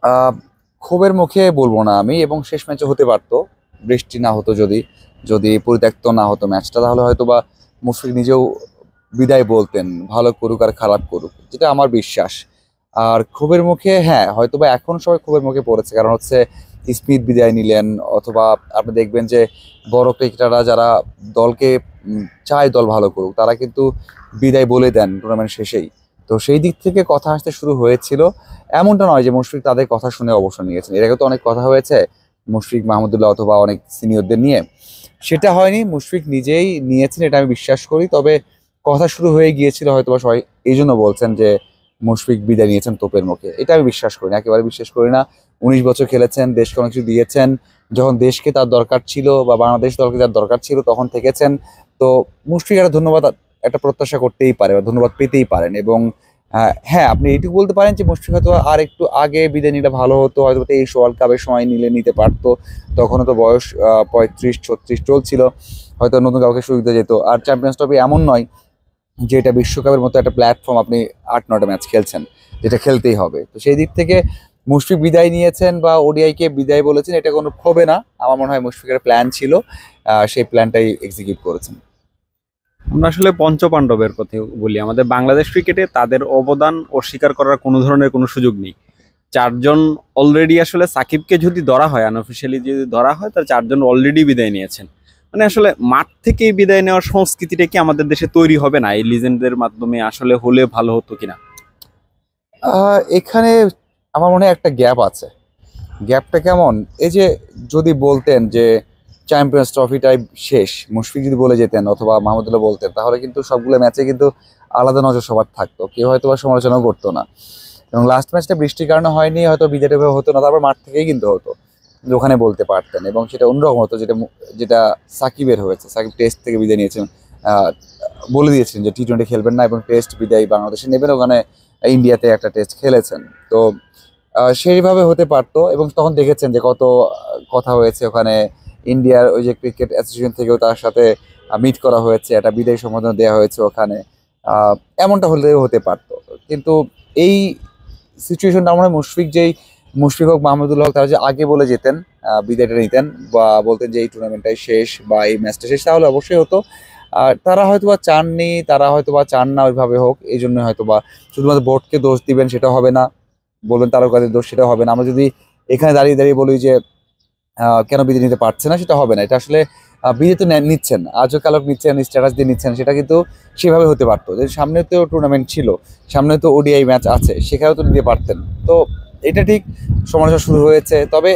আহ, ক্ষোভের মুখে বলবো না আমি, এবং শেষ ম্যাচে হতে পারতো, বৃষ্টি না হতো যদি, যদি পরিত্যক্ত না হতো ম্যাচটা, তাহলে হয়তো বা মুশফিক নিজেও বিদায় বলতেন, ভালো করুক আর খারাপ করুক, যেটা আমার বিশ্বাস। আর ক্ষোভের মুখে, হ্যাঁ, হয়তো বা এখন সবাই ক্ষোভের মুখে পড়েছে, কারণ হচ্ছে স্মিথ বিদায় নিলেন, অথবা আপনি দেখবেন যে বড় ক্রিকেটাররা যারা দলকে চায় দল ভালো করুক, তারা কিন্তু বিদায় বলে দেন টুর্নামেন্ট শেষেই। তো সেই দিক থেকে কথা আসতে শুরু হয়েছিল। এমনটা নয় যে মুশফিক তাদের কথা শুনে অবসর নিয়েছেন, এর আগে তো অনেক কথা হয়েছে মুশফিক মাহমুদুল্লাহ অথবা অনেক সিনিয়রদের নিয়ে, সেটা হয়নি, মুশফিক নিজেই নিয়েছেন, এটা আমি বিশ্বাস করি। তবে কথা শুরু হয়ে গিয়েছিল, হয়তো বা সবাই এই জন্য বলছেন যে মুশফিক বিদায় নিয়েছেন তোপের মুখে, এটা আমি বিশ্বাস করি না, একেবারে বিশ্বাস করি না। 19 বছর খেলেছেন, দেশকে অনেক কিছু দিয়েছেন, যখন দেশকে তার দরকার ছিল বা বাংলাদেশ দলকে যার দরকার ছিল তখন থেকেছেন। তো মুশফিক একটা ধন্যবাদ, একটা প্রত্যাশা করতেই পারে বা ধন্যবাদ পেতেই পারেন। এবং হ্যাঁ, আপনি এইটুকু বলতে পারেন যে মুশফিক হয়তো আর একটু আগে বিদায় নিলে ভালো হতো, হয়তো 23 ওয়ার্ল্ড কাপের সময় নিতে পারতো, তখনও তো বয়স 35-36 চলছিল, হয়তো নতুন কাউকে সুযোগ দেওয়া যেত। আর চ্যাম্পিয়ন্স ট্রফি এমন নয় যে এটা বিশ্বকাপের মতো একটা প্ল্যাটফর্ম, আপনি 8-9টা ম্যাচ খেলছেন, যেটা খেলতেই হবে। তো সেই দিক থেকে মুশফিক বিদায় নিয়েছেন বা ওডিআই কে বিদায় বলেছেন, এটা কোনো ক্ষোভে না, আমার মনে হয় মুশফিকের প্ল্যান ছিল, সেই প্ল্যানটাই এক্সিকিউট করেছেন। আমরা আসলে পঞ্চপাণ্ডবের কথা বলি, আমাদের বাংলাদেশ ক্রিকেটে তাদের অবদান অস্বীকার করার কোনো ধরনের কোনো সুযোগ নেই। চারজন অলরেডি, আসলে সাকিবকে যদি ধরা হয়, আনঅফিসিয়ালি যদি ধরা হয়, তার চারজন অলরেডি বিদায় নিয়েছেন। মানে আসলে মাঠ থেকে বিদায় নেওয়ার সংস্কৃতিটা কি আমাদের দেশে তৈরি হবে না এই লিজেন্ডদের মাধ্যমে? আসলে হলে ভালো হতো কিনা। এখানে আমার মনে হয় একটা গ্যাপ আছে। গ্যাপটা কেমন? এই যে যদি বলতেন যে চ্যাম্পিয়ন্স ট্রফিটাই শেষ, মুশফিক যদি বলে যেতেন অথবা মাহমুদুল্লাহ বলতেন, তাহলে কিন্তু সবগুলো ম্যাচে কিন্তু আলাদা নজর সবার থাকতো, কেউ হয়তো বা সমালোচনা করতো না। এবং লাস্ট ম্যাচটা বৃষ্টির কারণে হয়নি, হয়তো বিজেপি হতো না, তারপর মাঠ থেকেই কিন্তু হতো, কিন্তু ওখানে বলতে পারতেন এবং সেটা অন্যরকম হতো। যেটা সাকিবের হয়েছে, সাকিব টেস্ট থেকে বিদায় নিয়েছেন, আহ, বলে দিয়েছেন যে টি-20 খেলবেন না এবং টেস্ট বিদায় বাংলাদেশে নেবেন, ওখানে ইন্ডিয়াতে একটা টেস্ট খেলেছেন। তো সেইভাবে হতে পারতো, এবং তখন দেখেছেন যে কত কথা হয়েছে ওখানে, ইন্ডিয়ার ওই যে ক্রিকেট অ্যাসোসিয়েশন থেকেও তার সাথে মিট করা হয়েছে, একটা বিদায় সম্বোধনা দেওয়া হয়েছে ওখানে। আহ, এমনটা হলেও হতে পারতো, কিন্তু এই সিচুয়েশনটা মনে হয় মুশফিক হোক মাহমুদুল্লাহ হোক, তারা যে আগে বলে যেতেন, বিদায়টা নিতেন বা বলতেন যে এই টুর্নামেন্টটাই শেষ বা এই ম্যাচটা শেষ, তাহলে অবশ্যই হতো। আর তারা হয়তো বা চাননি, তারা হয়তো বা চান না ওইভাবে হোক, এই জন্য হয়তো বা শুধুমাত্র বোর্ডকে দোষ দিবেন সেটা হবে না, বলবেন তারকাদের দোষ সেটা হবে না। আমরা যদি এখানে দাঁড়িয়ে দাঁড়িয়ে বলি যে কেন বিধি নিতে পারছে না, সেটা হবে না। এটা আসলে বিধি তো নিচ্ছেন, আজও কালক নিচ্ছেন, স্ট্যাটাস দিয়ে নিচ্ছেন, সেটা কিন্তু সেভাবে হতে পারতো যে সামনে তো টুর্নামেন্ট ছিল, সামনে তো ওডিআই ম্যাচ আছে, সেখানেও তো নিতে পারতেন। তো এটা ঠিক সমালোচনা শুরু হয়েছে, তবে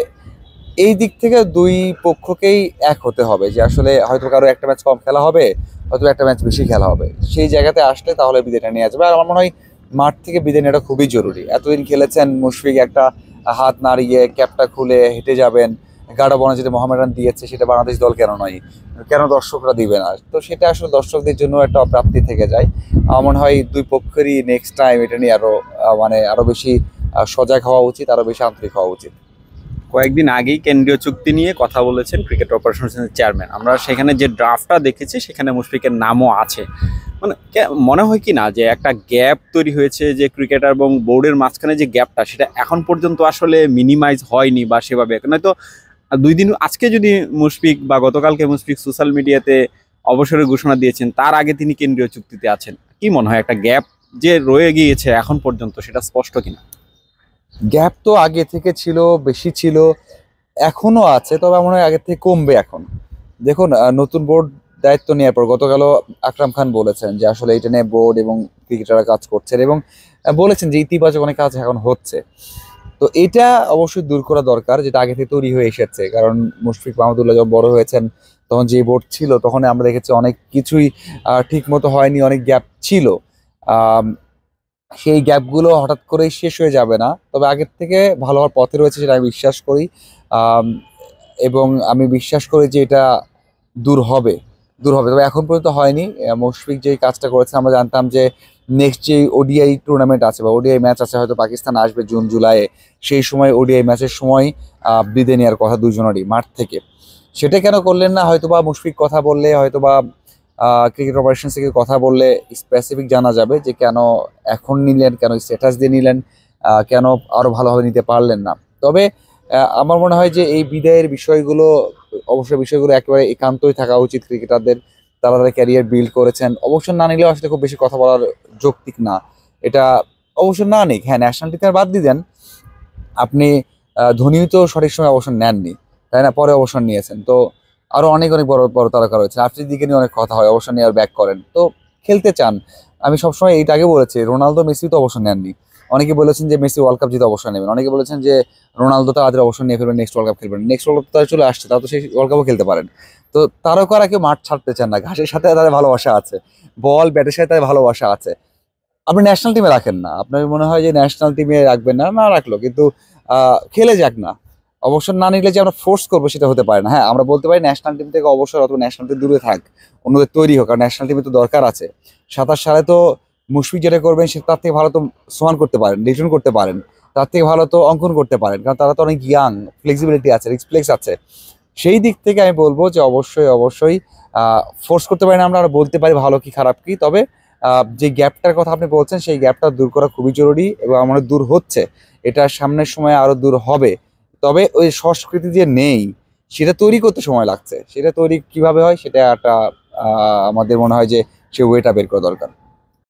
এই দিক থেকে দুই পক্ষকেই এক হতে হবে যে আসলে হয়তো কারো একটা ম্যাচ কম খেলা হবে, হয়তো একটা ম্যাচ বেশি খেলা হবে, সেই জায়গাতে আসলে তাহলে বিদায়টা নেওয়া যাবে। আর আমার মনে হয় মাঠ থেকে বিদায় নেওয়াটা খুবই জরুরি। এতদিন খেলেছেন মুশফিক, একটা হাত নাড়িয়ে ক্যাপটা খুলে হেঁটে যাবেন, গাড়া বনা যেটা মোহামেডান দিয়েছে সেটা বাংলাদেশ দল কেন নয়, কেন দর্শকরা দিবে না? তো সেটা আসলে দর্শকদের জন্য একটা অপ্রাপ্তি থেকে যায়। আমার মনে হয় দুই পক্ষেরই নেক্সট টাইম এটা নিয়ে আরো মানে আরো বেশি সজাগ হওয়া উচিত, আরো বেশি আন্তরিক হওয়া উচিত। কয়েকদিন আগেই কেন্দ্রীয় চুক্তি নিয়ে কথা বলেছেন ক্রিকেট অপারেশনের চেয়ারম্যান। আমরা সেখানে যে ড্রাফটটা দেখেছি সেখানে মুশফিকের নামও আছে। মানে মনে হয় কি না যে একটা গ্যাপ তৈরি হয়েছে, যে ক্রিকেটার এবং বোর্ডের মাঝখানে যে গ্যাপটা, সেটা এখন পর্যন্ত আসলে মিনিমাইজ হয়নি বা সেভাবে নয়তো 2 দিন আজকে যদি মুশফিক বা গতকালকে মুশফিক সোশ্যাল মিডিয়াতে অবসরের ঘোষণা দিয়েছেন, তার আগে তিনি কেন্দ্রীয় চুক্তিতে আছেন। কি মনে হয় একটা গ্যাপ যে রয়ে গিয়েছে এখন পর্যন্ত, সেটা স্পষ্ট কিনা? গ্যাপ তো আগে থেকে ছিল, বেশি ছিল, এখনো আছে, তবে আমার মনে হয় আগের থেকে কমবে এখন। দেখুন, নতুন বোর্ড দায়িত্ব নেওয়ার পর গতকালও আকরাম খান বলেছেন যে আসলে এটা নিয়ে বোর্ড এবং ক্রিকেটাররা কাজ করছেন, এবং বলেছেন যে ইতিবাচক অনেক কাজ এখন হচ্ছে। তো এটা অবশ্যই দূর করা দরকার, যেটা আগে থেকে তৈরি হয়ে এসেছে, কারণ মুশফিক মাহমুদুল্লাহ যখন বড় হয়েছেন তখন যে বোর্ড ছিল তখন আমরা দেখেছি অনেক কিছুই ঠিক মতো হয়নি, অনেক গ্যাপ ছিল। আম, সেই গ্যাপগুলো হঠাৎ করেই শেষ হয়ে যাবে না, তবে আগের থেকে ভালো হওয়ার পথে রয়েছে, সেটা আমি বিশ্বাস করি। আম, এবং আমি বিশ্বাস করি যে এটা দূর হবে, দূর হবে, তবে এখন পর্যন্ত হয়নি। মুশফিক যেই কাজটা করেছে, আমরা জানতাম যে নেক্সট যে ওডিআই টুর্নামেন্ট আছে বা ওডিআই ম্যাচ আছে, হয়তো পাকিস্তান আসবে জুন জুলাইয়ে, সেই সময় ওডিআই ম্যাচের সময় বিদায় নেওয়ার কথা দুজনেরই মাঠ থেকে। সেটা কেন করলেন না? হয়তোবা মুশফিক কথা বললে, হয়তোবা ক্রিকেট অপারেশন থেকে কথা বললে স্পেসিফিক জানা যাবে যে কেন এখন নিলেন, কেন স্ট্যাটাস দিয়ে নিলেন, কেন আরো ভালোভাবে নিতে পারলেন না। তবে আমার মনে হয় যে এই বিদায়ের বিষয়গুলো, অবশ্যই বিষয়গুলো একেবারে একান্তই থাকা উচিত ক্রিকেটারদের। তারা তাদের ক্যারিয়ার বিল্ড করেছেন, অবসর না নিলেও আসলে খুব বেশি কথা বলার যৌক্তিক না এটা। অবসর না নিক, হ্যাঁ ন্যাশনাল টিম বাদ দিয়ে দেন, আপনি ধোনিও তো সঠিক সময় অবসর নেননি, তাই না? পরে অবসর নিয়েছেন তো। আরো অনেক অনেক বড় বড় তারকা রয়েছে, আফ্রিদিকে নিয়ে অনেক কথা হয়, অবসর নিয়ে আর ব্যাক করেন তো, খেলতে চান। আমি সবসময় এইটা আগে বলেছি, রোনালদো মেসি তো অবসর নেননি। অনেকে বলেছেন যে মেসি ওয়ার্ল্ড কাপ জিতে অবসর নেবেন, অনেকে বলেছেন যে রোনালদো তাদের অবসর নিয়ে ফেলবেন, নেক্সট ওয়ার্ল্ড কাপ খেলবেন। নেক্সট ওয়ার্ল্ড কাপ তারা চলে আসছে, তারা তো সেই ওয়ার্ল্ড কাপও খেলতে পারেন। তো তারকারা কেউ মাঠ ছাড়তে চান না, ঘাসের সাথে তাদের ভালোবাসা আছে, বল ব্যাটের সাথে তাদের ভালোবাসা আছে। আপনি ন্যাশনাল টিমে রাখেন না, আপনার মনে হয় যে ন্যাশনাল টিমে রাখবেন না, না রাখলো, কিন্তু খেলে যাক না। অবসর না নিলে যে আমরা ফোর্স করবো সেটা হতে পারে না। হ্যাঁ, আমরা বলতে পারি ন্যাশনাল টিম থেকে অবসর অথবা ন্যাশনাল টিম দূরে থাক, অন্যদের তৈরি হোক, কারণ ন্যাশনাল টিমে তো দরকার আছে। 27 সালে তো মুশফিক যেটা করবেন সে তার থেকে ভালো তো সোহান করতে পারেন, লিটন করতে পারেন, তার থেকে ভালো তো অঙ্কন করতে পারেন, কারণ তারা তো অনেক ইয়াং, ফ্লেক্সিবিলিটি আছে, রিফ্লেক্স আছে। সেই দিক থেকে আমি বলবো যে অবশ্যই অবশ্যই ফোর্স করতে পারি না, আমরা বলতে পারি ভালো কি খারাপ কি। তবে যে গ্যাপটার কথা আপনি বলছেন সেই গ্যাপটা দূর করা খুবই জরুরি, এবং আমাদের দূর হচ্ছে, এটা সামনের সময় আরো দূর হবে। তবে ওই সংস্কৃতি যে নেই সেটা তৈরি করতে সময় লাগছে, সেটা তৈরি কিভাবে হয় সেটা একটা আমাদের মনে হয় যে সে ওয়েটা বের করা দরকার।